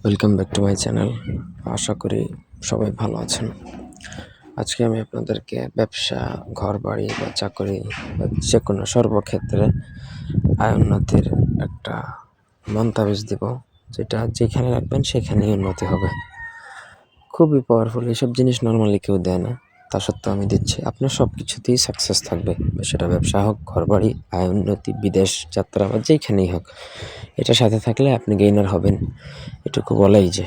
Welcome back to my channel. আশা করি সবাই ভালো আছেন। আজকে আমি আপনাদেরকে ব্যবসা, ঘরবাড়ি বা চাকরি বা যে কোনো সর্বক্ষেত্রে আয় উন্নতির একটা মন্তাবেজ দিব, যেটা যেখানে রাখবেন সেখানেই উন্নতি হবে। খুবই পাওয়ারফুল। এইসব জিনিস নর্মালি কেউ দেয় না, তা সত্ত্বেও আমি দিচ্ছি। আপনার সব কিছুতেই সাকসেস থাকবে, সেটা ব্যবসা হোক, ঘরবাড়ি, আয় উন্নতি, বিদেশ যাত্রা বা যেখানেই হোক। এটার সাথে থাকলে আপনি গেইনার হবেন, এটুকু বলাই যে।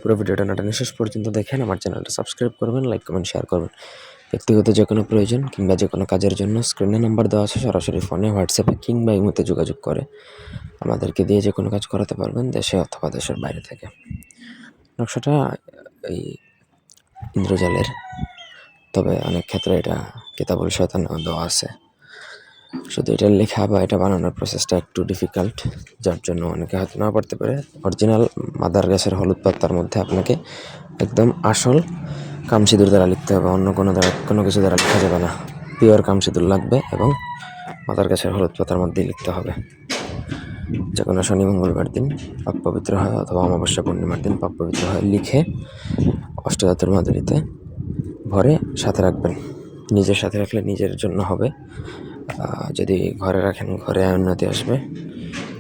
পুরো ভিডিওটা নাটানো শেষ পর্যন্ত দেখেন। আমার চ্যানেলটা সাবস্ক্রাইব করবেন, লাইক কমেন্ট শেয়ার করবেন। ব্যক্তিগত যে কোনো প্রয়োজন কিংবা যে কোনো কাজের জন্য স্ক্রিনে নাম্বার দেওয়া আছে, সরাসরি ফোনে, হোয়াটসঅ্যাপে কিংবা ইমোতে যোগাযোগ করে আমাদেরকে দিয়ে যে কোনো কাজ করাতে পারবেন, দেশে অথবা দেশের বাইরে থেকে। নকশাটা এই ইন্দ্রজালের, তবে অনেক ক্ষেত্রে এটা কিতাবুল শয়তানেও দেওয়া আছে। শুধু এটা লেখা বা এটা বানানোর প্রসেসটা একটু ডিফিকাল্ট, যার জন্য অনেকে হয়তো না পড়তে পারে। অরিজিনাল মাদার গাছের হলুদ পাতার মধ্যে আপনাকে একদম আসল কামসিঁদুর দ্বারা লিখতে হবে, অন্য কোনো কিছু দ্বারা লেখা যাবে না। পিওর কামসিঁদুর লাগবে এবং মাদার গাছের হলুদ পাতার মধ্যেই লিখতে হবে। যে কোনো শনি মঙ্গলবার দিন পাক পবিত্র হয় অথবা অমাবস্যা পূর্ণিমার দিন পাক পবিত্র হয় লিখে অষ্টধাতুর মাদুরিতে ভরে সাথে রাখবেন। নিজের সাথে রাখলে নিজের জন্য হবে, যদি ঘরে রাখেন ঘরে আয় উন্নতি আসবে,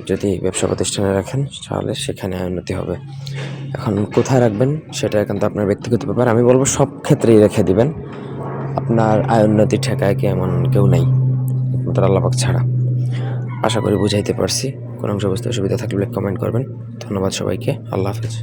যদি ব্যবসা প্রতিষ্ঠানে রাখেন তাহলে সেখানে আয় উন্নতি হবে। এখন কোথায় রাখবেন সেটা একান্ত আপনার ব্যক্তিগত ব্যাপার। আমি বলবো সব ক্ষেত্রেই রেখে দিবেন, আপনার আয় উন্নতি ঠেকায় কি এমন কেউ নেই একমাত্র আল্লাহ পাক ছাড়া। আশা করি বুঝাইতে পারছি। কোনো অংশ বুঝতে অসুবিধা থাকলে কমেন্ট করবেন। ধন্যবাদ সবাইকে। আল্লাহ হাফেজ।